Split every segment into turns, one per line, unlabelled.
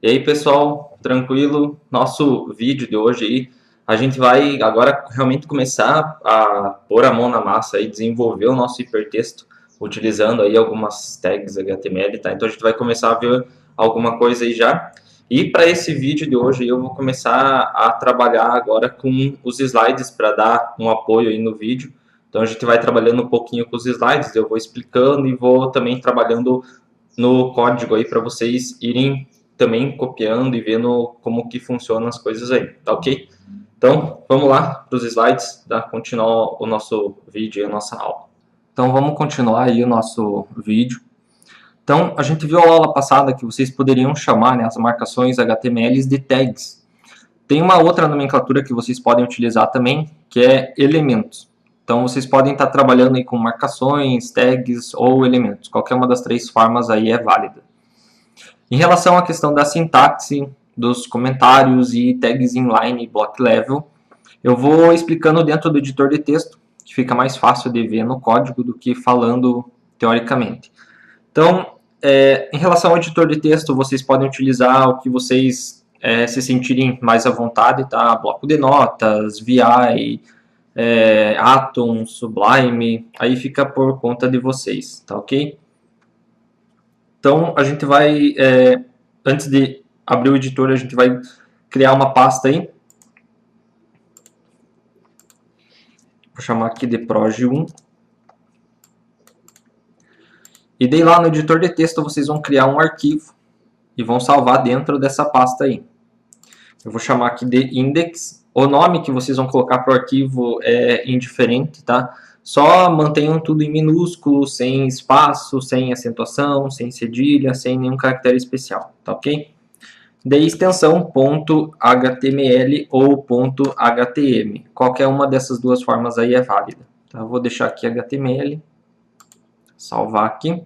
E aí, pessoal, tranquilo? Nosso vídeo de hoje aí, a gente vai agora realmente começar a pôr a mão na massa e desenvolver o nosso hipertexto utilizando aí algumas tags HTML, tá? Então a gente vai começar a ver alguma coisa aí já. E para esse vídeo de hoje eu vou começar a trabalhar agora com os slides para dar um apoio aí no vídeo. Então a gente vai trabalhando um pouquinho com os slides, eu vou explicando e vou também trabalhando no código aí para vocês irem também copiando e vendo como que funcionam as coisas aí, tá ok? Então, vamos lá para os slides, tá? Continuar o nosso vídeo e a nossa aula. Então, vamos continuar aí o nosso vídeo. Então, a gente viu a aula passada que vocês poderiam chamar, né, as marcações HTML de tags. Tem uma outra nomenclatura que vocês podem utilizar também, que é elementos. Então, vocês podem estar trabalhando aí com marcações, tags ou elementos. Qualquer uma das três formas aí é válida. Em relação à questão da sintaxe, dos comentários e tags inline e block level, eu vou explicando dentro do editor de texto, que fica mais fácil de ver no código do que falando teoricamente. Então, em relação ao editor de texto, vocês podem utilizar o que vocês se sentirem mais à vontade, tá? Bloco de notas, VI, Atom, Sublime, aí fica por conta de vocês, tá ok? Então, a gente vai, antes de abrir o editor, a gente vai criar uma pasta aí. Vou chamar aqui de proj1. E daí lá no editor de texto vocês vão criar um arquivo e vão salvar dentro dessa pasta aí. Eu vou chamar aqui de index. O nome que vocês vão colocar para o arquivo é indiferente, tá? Só mantenham tudo em minúsculo, sem espaço, sem acentuação, sem cedilha, sem nenhum caractere especial, tá ok? Daí extensão .html ou .htm. Qualquer uma dessas duas formas aí é válida. Então, eu vou deixar aqui HTML, salvar aqui.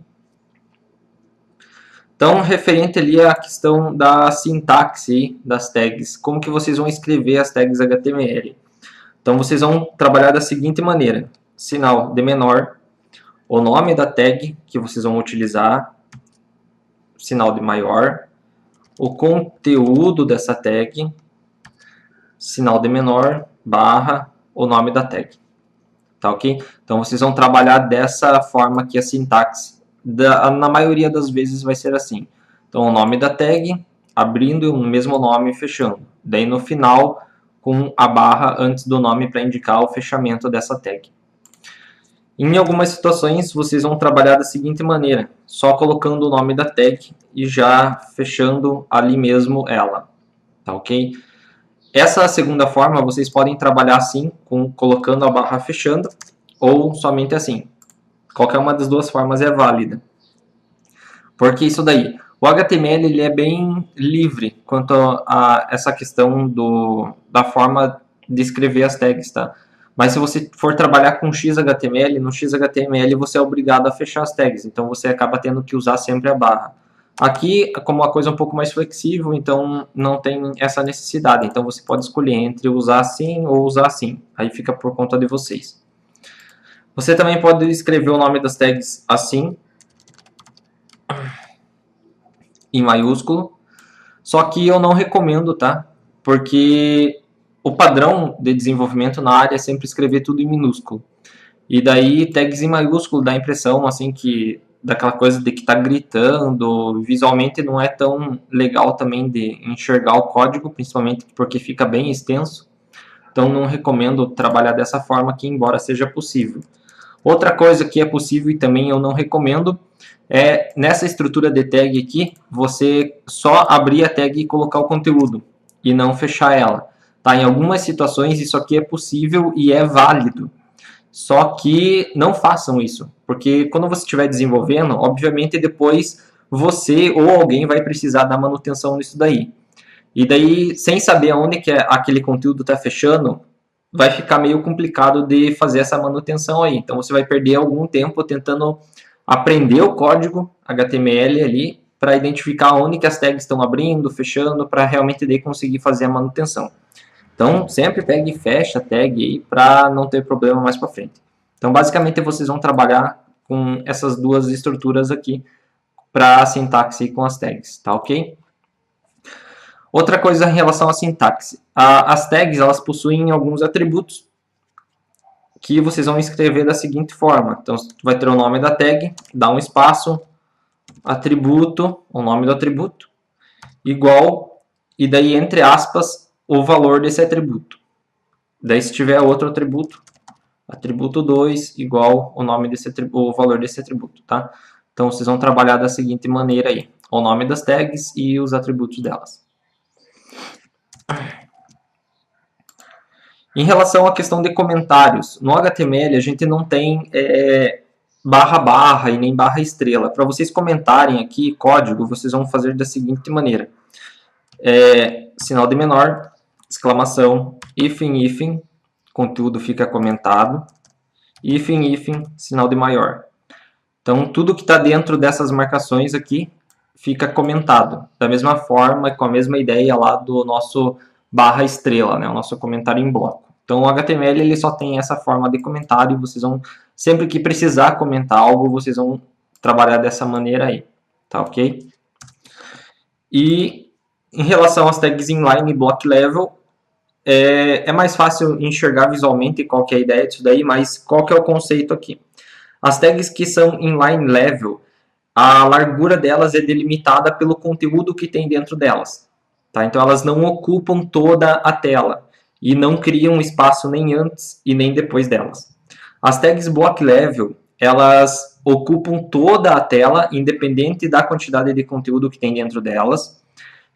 Então, referente ali à questão da sintaxe das tags, como que vocês vão escrever as tags HTML? Então, vocês vão trabalhar da seguinte maneira: sinal de menor, o nome da tag que vocês vão utilizar, sinal de maior, o conteúdo dessa tag, sinal de menor, barra, o nome da tag. Tá ok? Então, vocês vão trabalhar dessa forma que a sintaxe, na maioria das vezes, vai ser assim. Então, o nome da tag, abrindo o mesmo nome e fechando. Daí, no final, com a barra antes do nome para indicar o fechamento dessa tag. Em algumas situações, vocês vão trabalhar da seguinte maneira, só colocando o nome da tag e já fechando ali mesmo ela, tá ok? Essa segunda forma, vocês podem trabalhar assim, colocando a barra fechando, ou somente assim. Qualquer uma das duas formas é válida. Porque isso daí, o HTML ele é bem livre quanto a essa questão da forma de escrever as tags, tá? Mas se você for trabalhar com XHTML, no XHTML você é obrigado a fechar as tags, então você acaba tendo que usar sempre a barra. Aqui, como a coisa é um pouco mais flexível, então não tem essa necessidade. Então você pode escolher entre usar assim ou usar assim. Aí fica por conta de vocês. Você também pode escrever o nome das tags assim, em maiúsculo. Só que eu não recomendo, tá? Porque o padrão de desenvolvimento na área é sempre escrever tudo em minúsculo. E daí tags em maiúsculo dá a impressão assim que daquela coisa de que está gritando, visualmente não é tão legal também de enxergar o código, principalmente porque fica bem extenso. Então não recomendo trabalhar dessa forma aqui, embora seja possível. Outra coisa que é possível e também eu não recomendo é nessa estrutura de tag aqui, você só abrir a tag e colocar o conteúdo e não fechar ela. Tá? Em algumas situações isso aqui é possível e é válido. Só que não façam isso, porque quando você estiver desenvolvendo, obviamente depois você ou alguém vai precisar dar manutenção nisso daí. E daí, sem saber aonde que aquele conteúdo está fechando, vai ficar meio complicado de fazer essa manutenção aí. Então você vai perder algum tempo tentando aprender o código HTML ali para identificar onde que as tags estão abrindo, fechando, para realmente daí conseguir fazer a manutenção. Então, sempre pegue e fecha a tag aí para não ter problema mais para frente. Então, basicamente, vocês vão trabalhar com essas duas estruturas aqui para a sintaxe com as tags, tá ok? Outra coisa em relação à sintaxe. As tags, elas possuem alguns atributos que vocês vão escrever da seguinte forma. Então, vai ter o nome da tag, dá um espaço, atributo, o nome do atributo, igual, e daí, entre aspas, o valor desse atributo. Daí, se tiver outro atributo, atributo 2, igual o nome desse o valor desse atributo, tá? Então, vocês vão trabalhar da seguinte maneira aí. O nome das tags e os atributos delas. Em relação à questão de comentários, no HTML a gente não tem barra barra e nem barra estrela. Para vocês comentarem aqui código, vocês vão fazer da seguinte maneira. Sinal de menor, exclamação, hífen, conteúdo fica comentado, hífen, sinal de maior. Então, tudo que está dentro dessas marcações aqui fica comentado. Da mesma forma, com a mesma ideia lá do nosso barra estrela, né? O nosso comentário em bloco. Então, o HTML ele só tem essa forma de comentário e vocês vão, sempre que precisar comentar algo, vocês vão trabalhar dessa maneira aí, tá ok? E em relação às tags inline e block level, é mais fácil enxergar visualmente qual que é a ideia disso daí, mas qual que é o conceito aqui? As tags que são inline level, a largura delas é delimitada pelo conteúdo que tem dentro delas. Tá? Então, elas não ocupam toda a tela e não criam espaço nem antes e nem depois delas. As tags block level, elas ocupam toda a tela, independente da quantidade de conteúdo que tem dentro delas,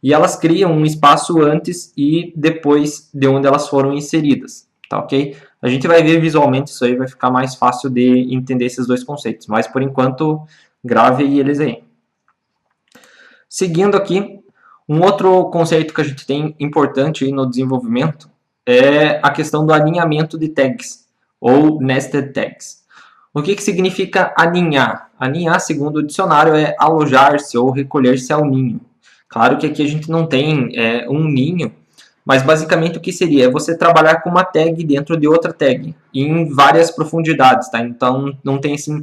e elas criam um espaço antes e depois de onde elas foram inseridas. Tá, ok? A gente vai ver visualmente isso aí, vai ficar mais fácil de entender esses dois conceitos, mas por enquanto, grave eles aí. Seguindo aqui, um outro conceito que a gente tem importante aí no desenvolvimento é a questão do alinhamento de tags, ou nested tags. O que significa aninhar? Aninhar, segundo o dicionário, é alojar-se ou recolher-se ao ninho. Claro que aqui a gente não tem um ninho, mas basicamente o que seria? É você trabalhar com uma tag dentro de outra tag, em várias profundidades, tá? Então não tem assim,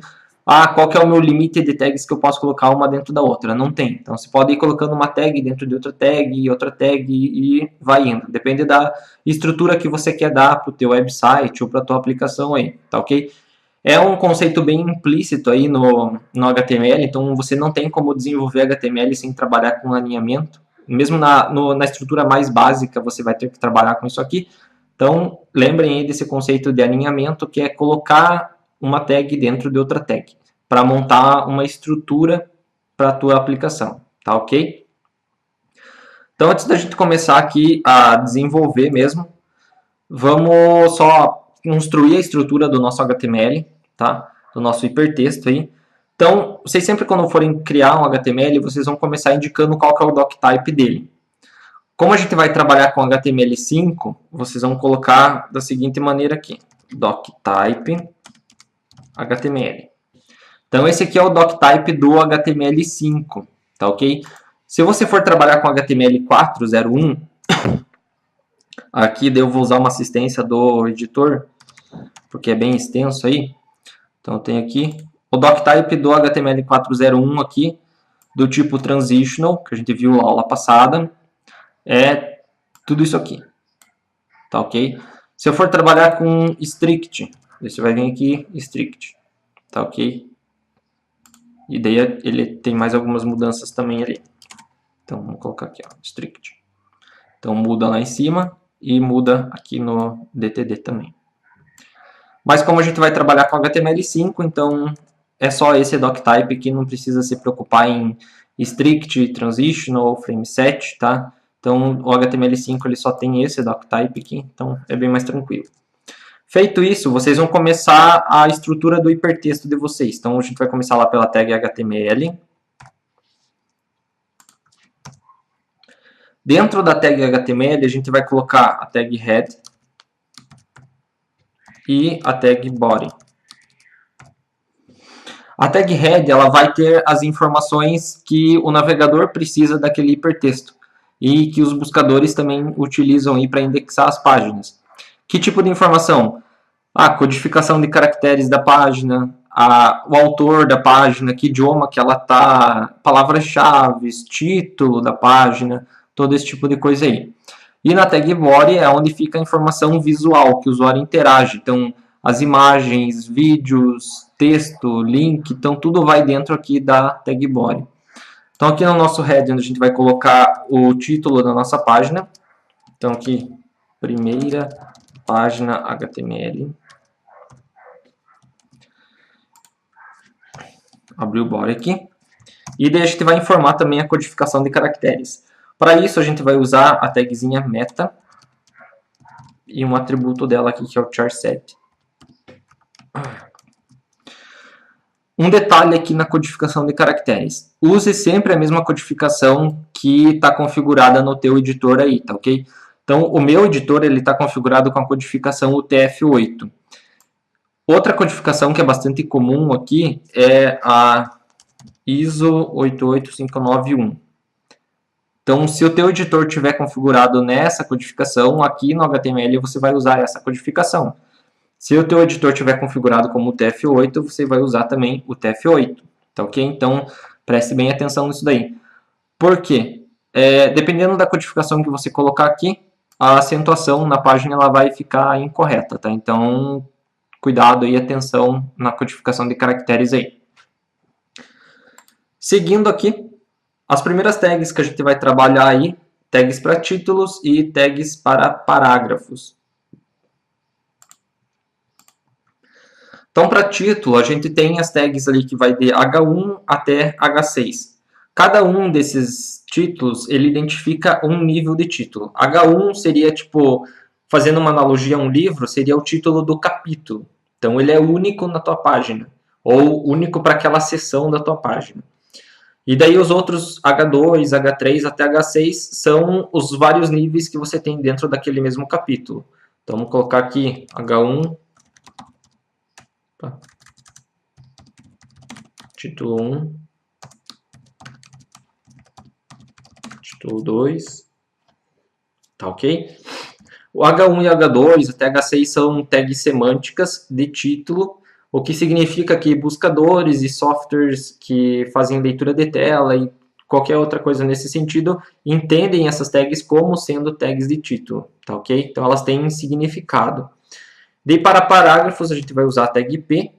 qual que é o meu limite de tags que eu posso colocar uma dentro da outra? Não tem. Então você pode ir colocando uma tag dentro de outra tag e vai indo. Depende da estrutura que você quer dar para o teu website ou para a tua aplicação aí, tá ok? É um conceito bem implícito aí no HTML, então você não tem como desenvolver HTML sem trabalhar com alinhamento. Mesmo na estrutura mais básica, você vai ter que trabalhar com isso aqui. Então, lembrem aí desse conceito de alinhamento, que é colocar uma tag dentro de outra tag, para montar uma estrutura para a tua aplicação, tá ok? Então, antes da gente começar aqui a desenvolver mesmo, vamos só construir a estrutura do nosso HTML, tá? Do nosso hipertexto aí. Então, vocês sempre quando forem criar um HTML, vocês vão começar indicando qual que é o doctype dele. Como a gente vai trabalhar com HTML5, vocês vão colocar da seguinte maneira aqui, doctype HTML. Então, esse aqui é o doctype do HTML5, tá ok? Se você for trabalhar com HTML4.01, aqui eu vou usar uma assistência do editor, porque é bem extenso aí. Então, eu tenho aqui o doctype do HTML4.01 aqui, do tipo transitional, que a gente viu na aula passada, é tudo isso aqui, tá ok? Se eu for trabalhar com strict, você vai vir aqui, strict, tá ok? E daí ele tem mais algumas mudanças também ali. Então, vamos colocar aqui, ó, strict. Então, muda lá em cima e muda aqui no DTD também. Mas como a gente vai trabalhar com HTML5, então é só esse doctype que não precisa se preocupar em strict, transitional, frameset, tá? Então o HTML5 ele só tem esse doctype aqui, então é bem mais tranquilo. Feito isso, vocês vão começar a estrutura do hipertexto de vocês. Então a gente vai começar lá pela tag HTML. Dentro da tag HTML a gente vai colocar a tag head e a tag body. A tag head ela vai ter as informações que o navegador precisa daquele hipertexto e que os buscadores também utilizam para indexar as páginas. Que tipo de informação? A codificação de caracteres da página, o autor da página, que idioma que ela está, palavras-chave, título da página, todo esse tipo de coisa aí. E na tag body é onde fica a informação visual que o usuário interage. Então, as imagens, vídeos, texto, link, então tudo vai dentro aqui da tag body. Então aqui no nosso head, onde a gente vai colocar o título da nossa página. Então aqui, primeira página HTML. Abrir o body aqui. E daí a gente vai informar também a codificação de caracteres. Para isso a gente vai usar a tagzinha meta e um atributo dela aqui que é o charset. Um detalhe aqui na codificação de caracteres. Use sempre a mesma codificação que está configurada no teu editor aí, tá ok? Então, o meu editor está configurado com a codificação UTF-8. Outra codificação que é bastante comum aqui é a ISO 88591. Então, se o teu editor tiver configurado nessa codificação, aqui no HTML você vai usar essa codificação. Se o teu editor tiver configurado como UTF-8, você vai usar também o UTF-8, tá ok? Então, preste bem atenção nisso daí. Por quê? Dependendo da codificação que você colocar aqui, a acentuação na página ela vai ficar incorreta, tá? Então, cuidado e atenção na codificação de caracteres aí. Seguindo aqui, as primeiras tags que a gente vai trabalhar aí, tags para títulos e tags para parágrafos. Então, para título, a gente tem as tags ali que vai de H1 até H6. Cada um desses títulos, ele identifica um nível de título. H1 seria, tipo, fazendo uma analogia a um livro, seria o título do capítulo. Então, ele é único na tua página, ou único para aquela seção da tua página. E daí os outros H2, H3 até H6 são os vários níveis que você tem dentro daquele mesmo capítulo. Então, vamos colocar aqui H1... Título 1, título 2, tá ok? O H1 e H2 até H6 são tags semânticas de título, o que significa que buscadores e softwares que fazem leitura de tela e qualquer outra coisa nesse sentido entendem essas tags como sendo tags de título, tá ok? Então elas têm significado. Daí para parágrafos a gente vai usar a tag P.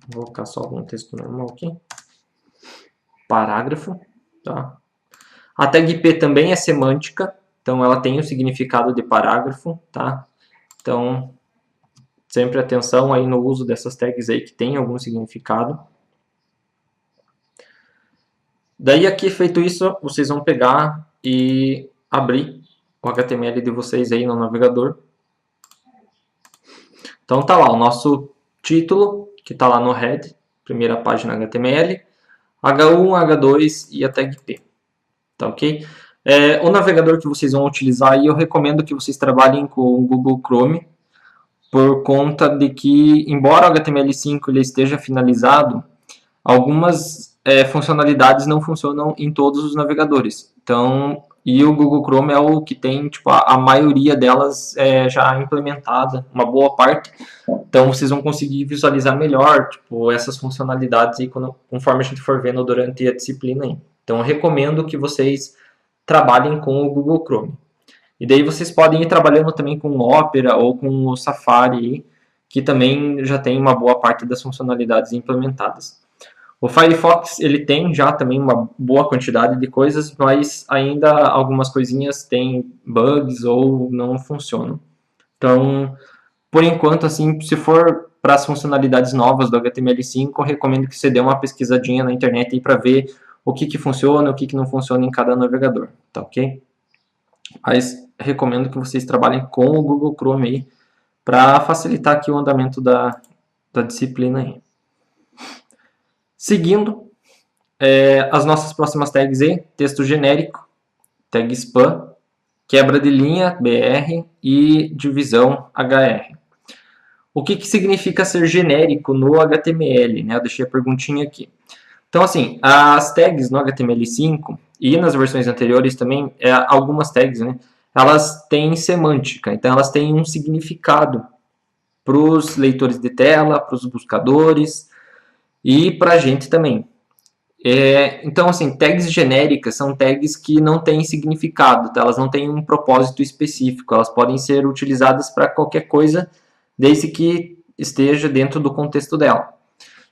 Vou colocar só algum texto normal aqui. Parágrafo, tá? A tag P também é semântica, então ela tem o significado de parágrafo, tá? Então, sempre atenção aí no uso dessas tags aí que tem algum significado. Daí aqui, feito isso, vocês vão pegar e abrir o HTML de vocês aí no navegador. Então tá lá o nosso título, que está lá no head, primeira página HTML, H1, H2 e a tag P, tá ok? O navegador que vocês vão utilizar aí, eu recomendo que vocês trabalhem com o Google Chrome, por conta de que, embora o HTML5 ele esteja finalizado, algumas funcionalidades não funcionam em todos os navegadores. Então, e o Google Chrome é o que tem tipo, a maioria delas já implementada, uma boa parte. Então vocês vão conseguir visualizar melhor tipo, essas funcionalidades aí conforme a gente for vendo durante a disciplina. Aí. Então eu recomendo que vocês trabalhem com o Google Chrome. E daí vocês podem ir trabalhando também com o Opera ou com o Safari, que também já tem uma boa parte das funcionalidades implementadas. O Firefox ele tem já também uma boa quantidade de coisas, mas ainda algumas coisinhas têm bugs ou não funcionam. Então, por enquanto, assim, se for para as funcionalidades novas do HTML5, eu recomendo que você dê uma pesquisadinha na internet para ver o que funciona, o que não funciona em cada navegador, tá ok? Mas recomendo que vocês trabalhem com o Google Chrome aí para facilitar aqui o andamento da disciplina aí. Seguindo, as nossas próximas tags aí, texto genérico, tag spam, quebra de linha, BR e divisão, HR. O que significa ser genérico no HTML? Né? Eu deixei a perguntinha aqui. Então, assim, as tags no HTML5 e nas versões anteriores também, algumas tags, né? Elas têm semântica, então elas têm um significado para os leitores de tela, para os buscadores, e para a gente também. Então, assim, tags genéricas são tags que não têm significado, tá? Elas não têm um propósito específico, elas podem ser utilizadas para qualquer coisa, desde que esteja dentro do contexto dela.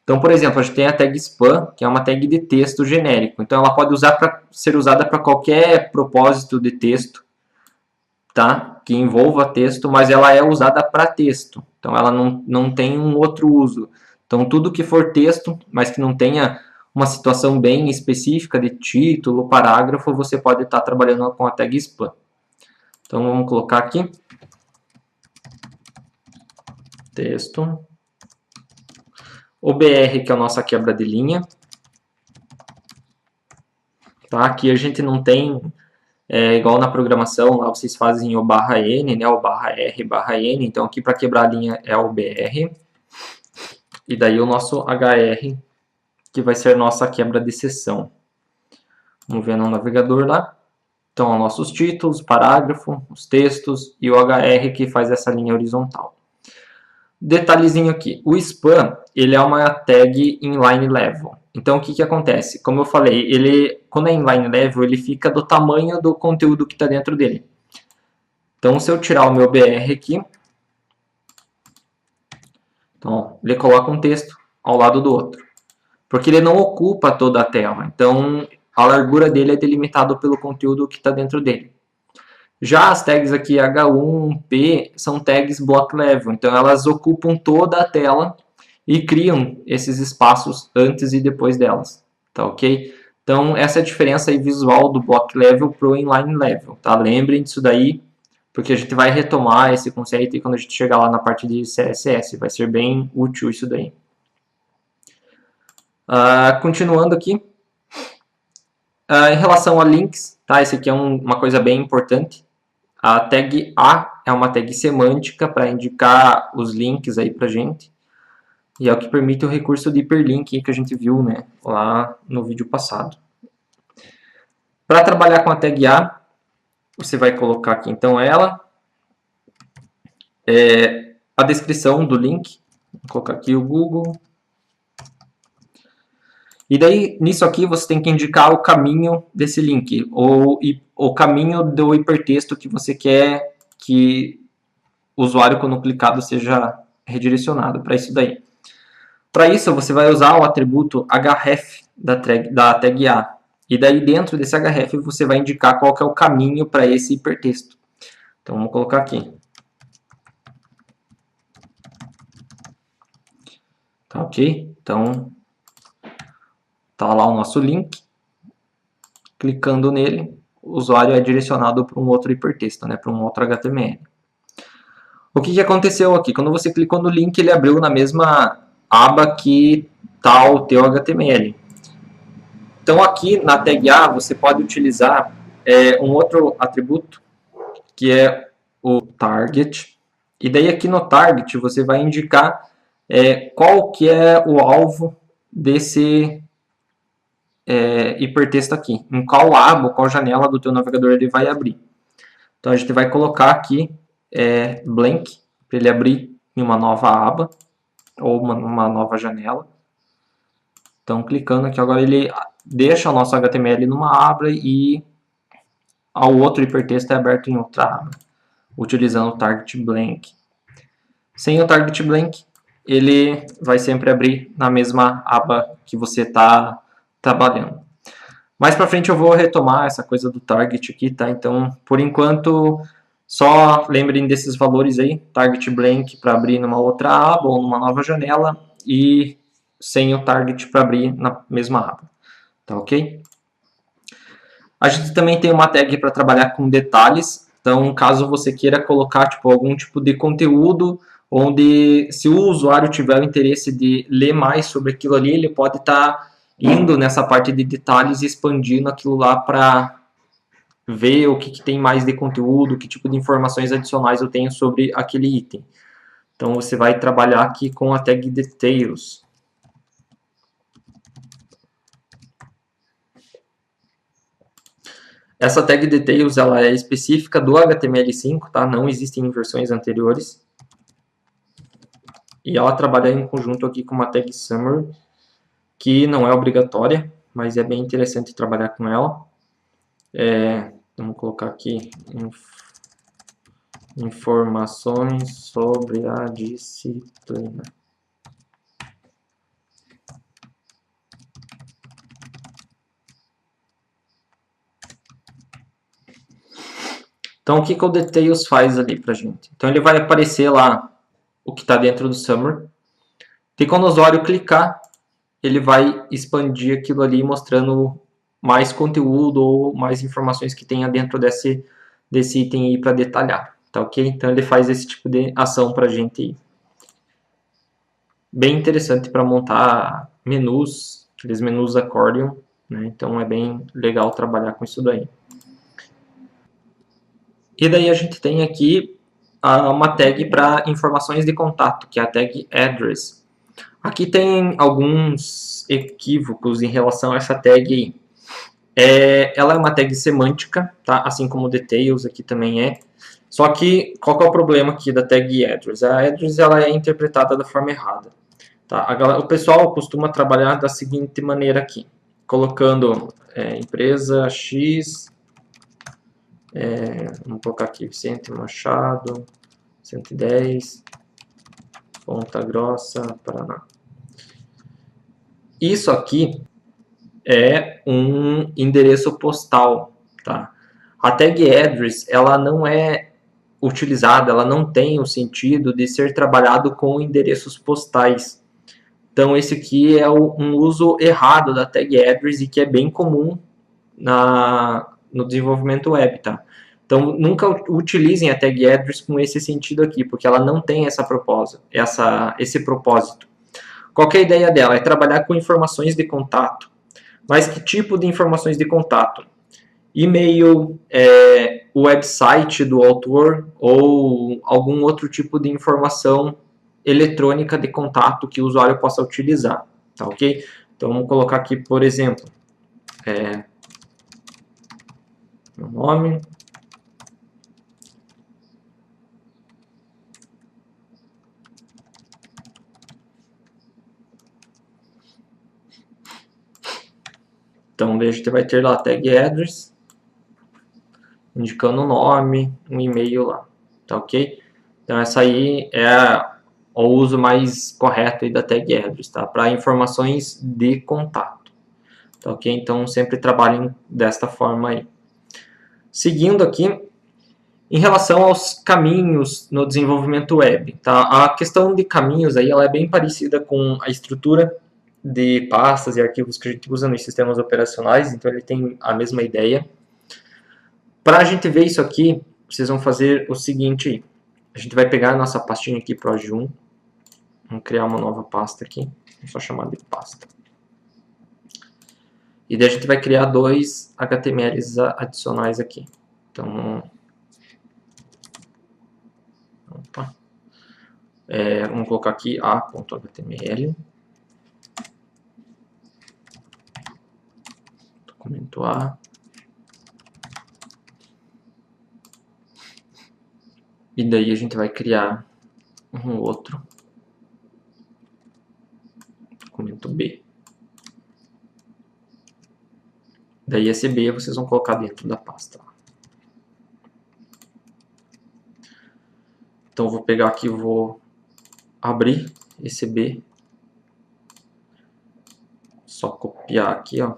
Então, por exemplo, a gente tem a tag spam, que é uma tag de texto genérico. Então, ela pode ser usada para qualquer propósito de texto, tá? Que envolva texto, mas ela é usada para texto. Então, ela não tem um outro uso. Então, tudo que for texto, mas que não tenha uma situação bem específica de título, parágrafo, você pode estar trabalhando com a tag spam. Então, vamos colocar aqui. Texto. O BR, que é a nossa quebra de linha. Tá? Aqui a gente não tem, igual na programação, lá vocês fazem o barra N, né? O barra R, barra N. Então, aqui para quebrar a linha é o BR. E daí o nosso HR, que vai ser nossa quebra de seção. Vamos ver no navegador lá. Então, nossos títulos, parágrafo, os textos e o HR que faz essa linha horizontal. Detalhezinho aqui, o spam, ele é uma tag inline level. Então, o que acontece? Como eu falei, quando é inline level, ele fica do tamanho do conteúdo que está dentro dele. Então, se eu tirar o meu BR aqui, então, ele coloca um texto ao lado do outro. Porque ele não ocupa toda a tela. Então, a largura dele é delimitada pelo conteúdo que está dentro dele. Já as tags aqui H1, P, são tags block level. Então, elas ocupam toda a tela e criam esses espaços antes e depois delas. Tá ok? Então, essa é a diferença aí visual do block level para o inline level. Tá? Lembrem disso daí, porque a gente vai retomar esse conceito e quando a gente chegar lá na parte de CSS. Vai ser bem útil isso daí. Continuando aqui, em relação a links, tá? Esse aqui é uma coisa bem importante. A tag A é uma tag semântica para indicar os links aí para gente. E é o que permite o recurso de hiperlink que a gente viu, né, lá no vídeo passado. Para trabalhar com a tag A, você vai colocar aqui então ela, a descrição do link, vou colocar aqui o Google. E daí, nisso aqui, você tem que indicar o caminho desse link, ou o caminho do hipertexto que você quer que o usuário, quando clicado, seja redirecionado para isso daí. Para isso, você vai usar o atributo href da tag A. E daí, dentro desse href, você vai indicar qual que é o caminho para esse hipertexto. Então, vamos colocar aqui. Tá ok? Então, tá lá o nosso link. Clicando nele, o usuário é direcionado para um outro hipertexto, né, para um outro HTML. O que aconteceu aqui? Quando você clicou no link, ele abriu na mesma aba que está o teu HTML. Então, aqui na tag A, você pode utilizar um outro atributo, que é o target. E daí, aqui no target, você vai indicar qual que é o alvo desse hipertexto aqui. Em qual aba, qual janela do teu navegador ele vai abrir. Então, a gente vai colocar aqui blank, para ele abrir em uma nova aba, ou uma nova janela. Então, clicando aqui, agora ele deixa o nosso HTML numa aba e o outro hipertexto é aberto em outra aba, utilizando o target blank. Sem o target blank, ele vai sempre abrir na mesma aba que você está trabalhando. Mais para frente eu vou retomar essa coisa do target aqui, tá? Então, por enquanto, só lembrem desses valores aí, target blank para abrir numa outra aba ou numa nova janela e sem o target para abrir na mesma aba, tá ok? A gente também tem uma tag para trabalhar com detalhes, então caso você queira colocar algum tipo de conteúdo, onde se o usuário tiver o interesse de ler mais sobre aquilo ali, ele pode estar indo nessa parte de detalhes e expandindo aquilo lá para ver o que tem mais de conteúdo, que tipo de informações adicionais eu tenho sobre aquele item. Então você vai trabalhar aqui com a tag details. Essa tag details ela é específica do HTML5, tá? Não existem em versões anteriores. E ela trabalha em conjunto aqui com uma tag summary, que não é obrigatória, mas é bem interessante trabalhar com ela. Vamos colocar aqui informações sobre a disciplina. Então, o que o Details faz ali pra gente? Então, ele vai aparecer lá o que está dentro do Summary. E quando o usuário clicar, ele vai expandir aquilo ali, mostrando mais conteúdo ou mais informações que tenha dentro desse item aí para detalhar. Tá ok? Então, ele faz esse tipo de ação pra gente aí. Bem interessante para montar menus, aqueles menus accordion, né? Então, é bem legal trabalhar com isso daí. E daí a gente tem aqui uma tag para informações de contato, que é a tag address. Aqui tem alguns equívocos em relação a essa tag aí. Ela é uma tag semântica, tá? Assim como details aqui também é. Só que qual que é o problema aqui da tag address? A address ela é interpretada da forma errada. Tá? O pessoal costuma trabalhar da seguinte maneira aqui, colocando empresa X, vamos colocar aqui Vicente Machado, 110, Ponta Grossa, Paraná. Isso aqui é um endereço postal, tá? A tag address, ela não é utilizada, ela não tem o sentido de ser trabalhado com endereços postais. Então, esse aqui é um uso errado da tag address e que é bem comum no desenvolvimento web, tá? Então, nunca utilizem a tag address com esse sentido aqui, porque ela não tem esse propósito. Qual que é a ideia dela? É trabalhar com informações de contato. Mas que tipo de informações de contato? E-mail, o website do autor ou algum outro tipo de informação eletrônica de contato que o usuário possa utilizar, tá ok? Então vamos colocar aqui, por exemplo, meu nome, então a gente vai ter lá a tag address, indicando o nome, um e-mail lá, tá ok? Então essa aí é o uso mais correto aí da tag address, tá? Para informações de contato, tá ok? Então sempre trabalhem desta forma aí. Seguindo aqui, em relação aos caminhos no desenvolvimento web, tá? A questão de caminhos aí, ela é bem parecida com a estrutura de pastas e arquivos que a gente usa nos sistemas operacionais, então ele tem a mesma ideia. Para a gente ver isso aqui, vocês vão fazer o seguinte, a gente vai pegar a nossa pastinha aqui Proj1, vamos criar uma nova pasta aqui, vou só chamar de pasta. E daí a gente vai criar dois HTMLs adicionais aqui. Então, vamos colocar aqui a.html, documento A, e daí a gente vai criar um outro documento B. Daí esse B vocês vão colocar dentro da pasta. Então eu vou pegar aqui, vou abrir esse B, só copiar aqui, ó,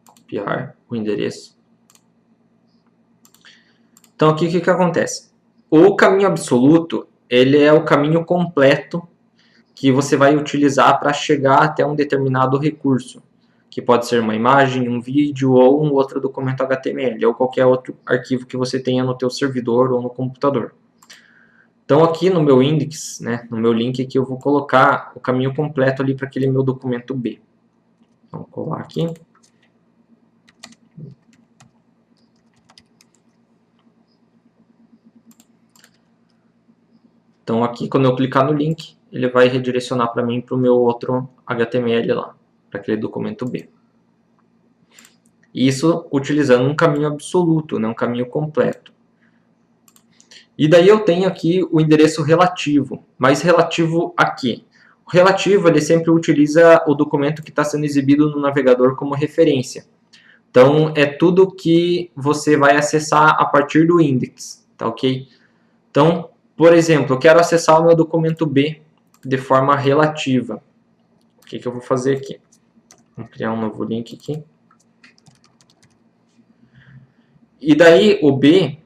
copiar o endereço. Então aqui o que acontece? O caminho absoluto, ele é o caminho completo que você vai utilizar para chegar até um determinado recurso, que pode ser uma imagem, um vídeo ou um outro documento HTML, ou qualquer outro arquivo que você tenha no teu servidor ou no computador. Então aqui no meu index, né, no meu link aqui, eu vou colocar o caminho completo ali para aquele meu documento B. Vamos colar aqui. Então aqui, quando eu clicar no link, ele vai redirecionar para mim para o meu outro HTML lá, para aquele documento B. Isso utilizando um caminho absoluto, né, um caminho completo. E daí eu tenho aqui o endereço relativo, mas relativo a quê? O relativo, ele sempre utiliza o documento que está sendo exibido no navegador como referência. Então, é tudo que você vai acessar a partir do index, tá ok? Então, por exemplo, eu quero acessar o meu documento B de forma relativa. O que eu vou fazer aqui? Vou criar um novo link aqui. E daí, o B,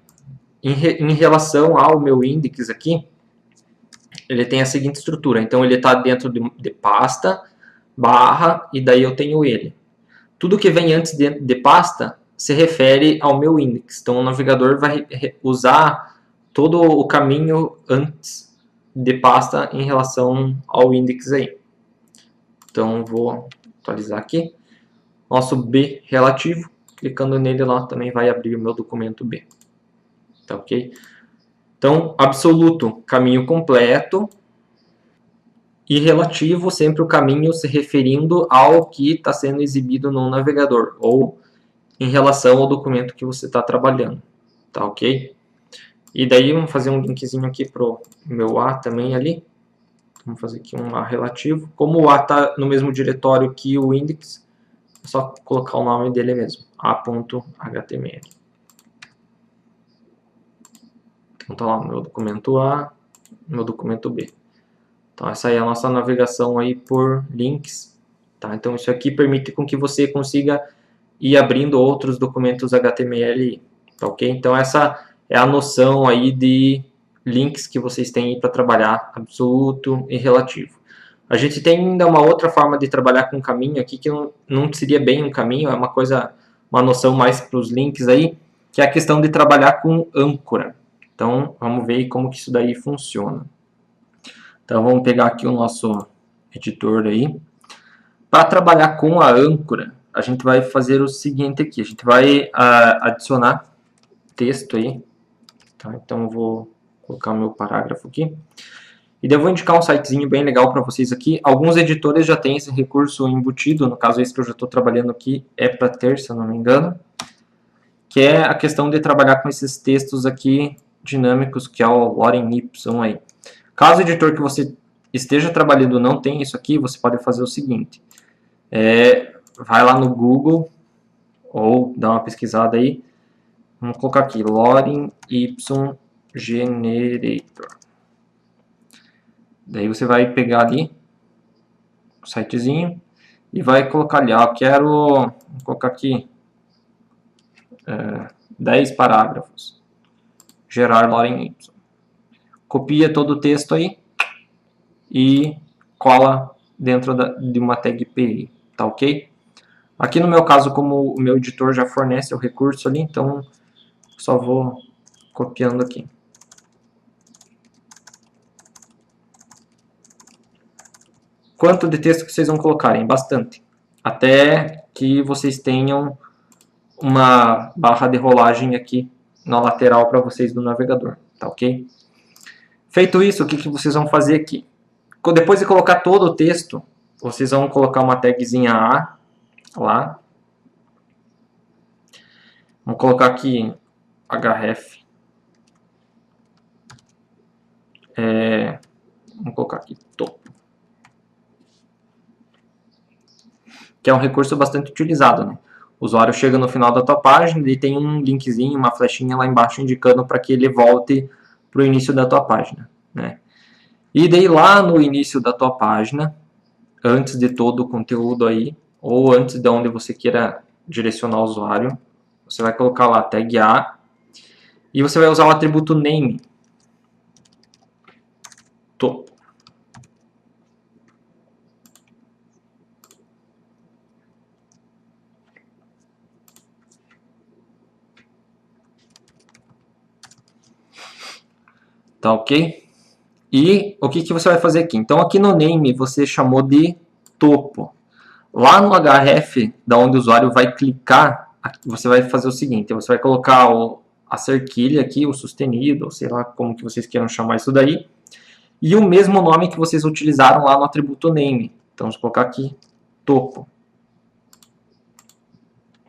em relação ao meu index aqui, ele tem a seguinte estrutura. Então, ele está dentro de pasta, barra, e daí eu tenho ele. Tudo que vem antes de pasta se refere ao meu index. Então, o navegador vai usar todo o caminho antes de pasta em relação ao index aí. Então, vou atualizar aqui. Nosso B relativo, clicando nele lá também vai abrir o meu documento B. Tá ok? Então, absoluto, caminho completo. E relativo, sempre o caminho se referindo ao que está sendo exibido no navegador, ou em relação ao documento que você está trabalhando, tá ok? E daí vamos fazer um linkzinho aqui para o meu A também ali. Vamos fazer aqui um A relativo. Como o A está no mesmo diretório que o index, é só colocar o nome dele mesmo, a.html. Então tá lá, meu documento A, meu documento B. Então essa aí é a nossa navegação aí por links, tá? Então isso aqui permite com que você consiga ir abrindo outros documentos HTML, tá ok? Então essa é a noção aí de links que vocês têm aí para trabalhar, absoluto e relativo. A gente tem ainda uma outra forma de trabalhar com caminho aqui, que não seria bem um caminho, é uma noção mais para os links aí, que é a questão de trabalhar com âncora. Então vamos ver como que isso daí funciona. Então vamos pegar aqui o nosso editor aí. Para trabalhar com a âncora, a gente vai fazer o seguinte aqui. A gente vai adicionar texto aí. Tá? Então eu vou colocar o meu parágrafo aqui. E daí eu vou indicar um sitezinho bem legal para vocês aqui. Alguns editores já têm esse recurso embutido. No caso, esse que eu já estou trabalhando aqui é para ter, se eu não me engano. Que é a questão de trabalhar com esses textos aqui dinâmicos, que é o Lorem Ipsum aí. Caso o editor que você esteja trabalhando não tenha isso aqui, você pode fazer o seguinte. Vai lá no Google ou dá uma pesquisada aí. Vamos colocar aqui Lorem Ipsum Generator. Daí você vai pegar ali o sitezinho e vai colocar ali, vou colocar aqui 10 parágrafos. Gerar Lorem Ipsum. Copia todo o texto aí e cola dentro de uma tag API, tá ok? Aqui no meu caso, como o meu editor já fornece o recurso ali, então só vou copiando aqui. Quanto de texto que vocês vão colocarem? Bastante. Até que vocês tenham uma barra de rolagem aqui na lateral para vocês do navegador, tá ok? Feito isso, o que vocês vão fazer aqui? Depois de colocar todo o texto, vocês vão colocar uma tagzinha A lá. Vamos colocar aqui href. Vamos colocar aqui topo. Que é um recurso bastante utilizado, né? O usuário chega no final da tua página e tem um linkzinho, uma flechinha lá embaixo indicando para que ele volte para o início da tua página, né? E daí lá no início da tua página, antes de todo o conteúdo aí, ou antes de onde você queira direcionar o usuário, você vai colocar lá tag A e você vai usar o atributo name. Topo. Tá ok? E o que você vai fazer aqui? Então aqui no name você chamou de topo. Lá no href, da onde o usuário vai clicar, você vai fazer o seguinte, você vai colocar a cerquilha aqui, o sustenido, ou sei lá como que vocês queiram chamar isso daí, e o mesmo nome que vocês utilizaram lá no atributo name. Então vamos colocar aqui topo.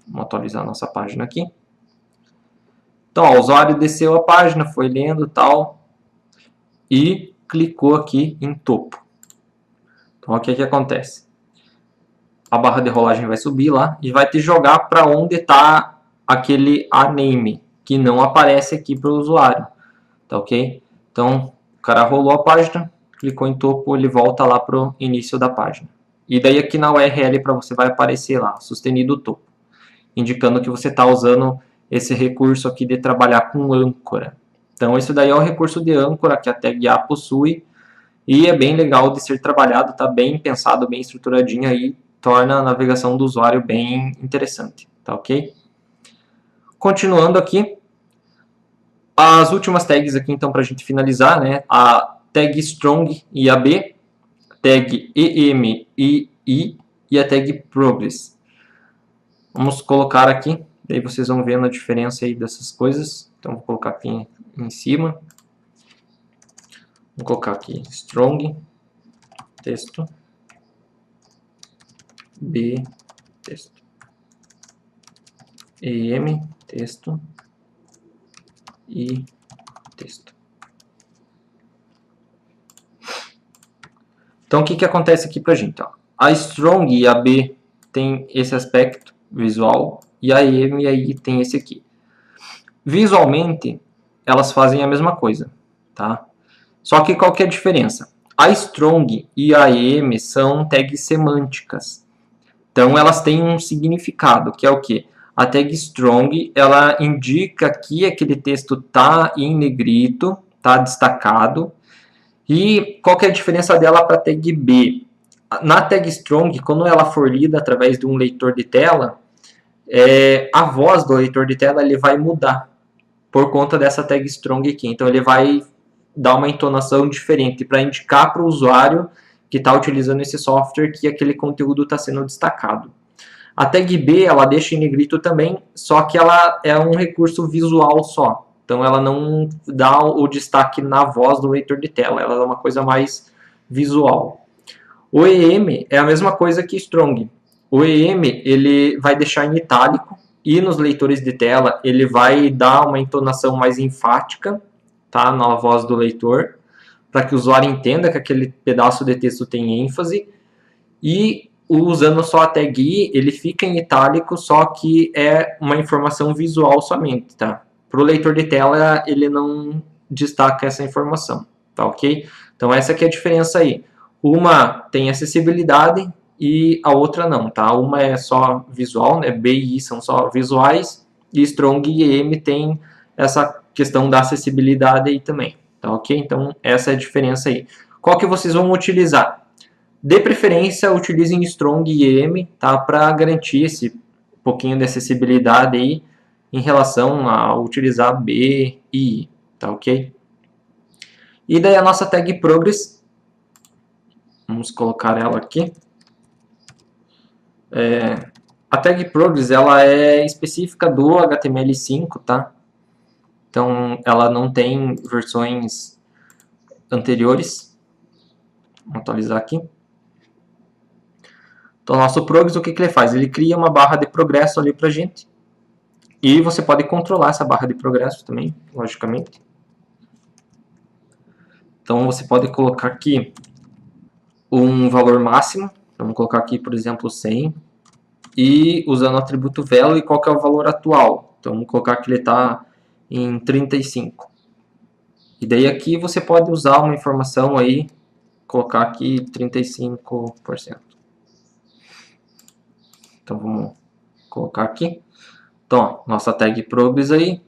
Vamos atualizar a nossa página aqui. Então ó, o usuário desceu a página, foi lendo e tal, e clicou aqui em topo. Então, o que que acontece? A barra de rolagem vai subir lá e vai te jogar para onde está aquele aname, que não aparece aqui para o usuário, tá ok? Então, o cara rolou a página, clicou em topo, ele volta lá para o início da página. E daí aqui na URL para você vai aparecer lá, sustenido topo, indicando que você está usando esse recurso aqui de trabalhar com âncora. Então, esse daí é o recurso de âncora que a tag A possui e é bem legal de ser trabalhado, está bem pensado, bem estruturadinho aí, torna a navegação do usuário bem interessante, tá ok? Continuando aqui, as últimas tags aqui então para a gente finalizar, né? A tag strong IAB, tag EM II e a tag progress. Vamos colocar aqui, daí vocês vão vendo a diferença aí dessas coisas. Então vou colocar aqui em cima. Vou colocar aqui strong texto B texto EM texto e texto. Então o que acontece aqui pra gente? Ó? A strong e a B tem esse aspecto visual e a EM e a I tem esse aqui. Visualmente elas fazem a mesma coisa, tá? Só que qual que é a diferença? A strong e a EM são tags semânticas. Então elas têm um significado, que é o quê? A tag strong, ela indica que aquele texto está em negrito, está destacado. E qual que é a diferença dela para a tag B? Na tag strong, quando ela for lida através de um leitor de tela, a voz do leitor de tela ele vai mudar por conta dessa tag strong aqui. Então ele vai dar uma entonação diferente para indicar para o usuário que está utilizando esse software que aquele conteúdo está sendo destacado. A tag B ela deixa em negrito também, só que ela é um recurso visual só. Então ela não dá o destaque na voz do leitor de tela, ela é uma coisa mais visual. O EM é a mesma coisa que strong. O EM ele vai deixar em itálico e nos leitores de tela ele vai dar uma entonação mais enfática, tá, na voz do leitor, para que o usuário entenda que aquele pedaço de texto tem ênfase. E usando só a tag I, ele fica em itálico, só que é uma informação visual somente, tá? Para o leitor de tela, ele não destaca essa informação, tá ok? Então essa aqui é a diferença aí. Uma tem acessibilidade e a outra não, tá? Uma é só visual, né? B e I são só visuais, e Strong e EM tem essa questão da acessibilidade aí também, tá ok? Então essa é a diferença aí. Qual que vocês vão utilizar? De preferência, utilizem Strong e EM, tá? Para garantir esse pouquinho de acessibilidade aí em relação a utilizar B e I, tá ok? E daí a nossa tag progress, vamos colocar ela aqui. A tag progress ela é específica do HTML5, tá? Então ela não tem versões anteriores. Vamos atualizar aqui. Então, o nosso progress, o que ele faz? Ele cria uma barra de progresso ali pra gente. E você pode controlar essa barra de progresso também, logicamente. Então, você pode colocar aqui um valor máximo. Vamos colocar aqui, por exemplo, 100. E usando o atributo velo, e qual que é o valor atual? Então, vamos colocar que ele está em 35. E daí aqui você pode usar uma informação aí, colocar aqui 35%. Então vamos colocar aqui. Então, ó, nossa tag progress aí,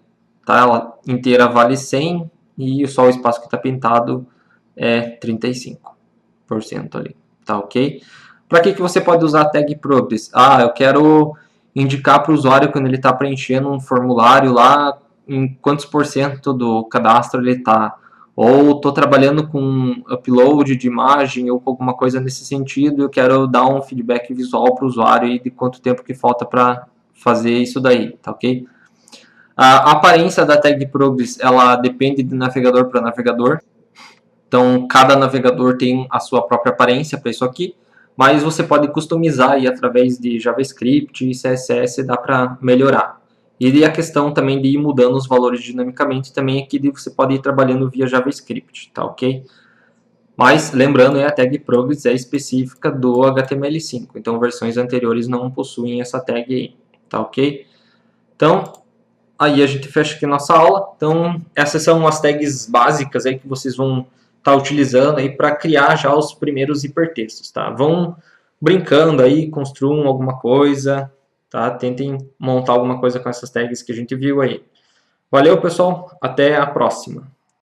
tá? Ela inteira vale 100 e só o espaço que está pintado é 35% ali, tá ok? Para que você pode usar a tag progress? Ah, eu quero indicar para o usuário quando ele está preenchendo um formulário lá em quantos % do cadastro ele está. Ou estou trabalhando com upload de imagem ou com alguma coisa nesse sentido, eu quero dar um feedback visual para o usuário e de quanto tempo que falta para fazer isso daí, tá ok? A aparência da tag progress, ela depende de navegador para navegador. Então, cada navegador tem a sua própria aparência para isso aqui, mas você pode customizar aí através de JavaScript e CSS, dá para melhorar. E a questão também de ir mudando os valores dinamicamente também aqui você pode ir trabalhando via JavaScript, tá ok? Mas lembrando, a tag progress é específica do HTML5, então versões anteriores não possuem essa tag aí, tá ok? Então, aí a gente fecha aqui nossa aula. Então, essas são as tags básicas aí que vocês vão estar utilizando aí para criar já os primeiros hipertextos, tá? Vão brincando aí, construam alguma coisa, tá? Tentem montar alguma coisa com essas tags que a gente viu aí. Valeu, pessoal. Até a próxima.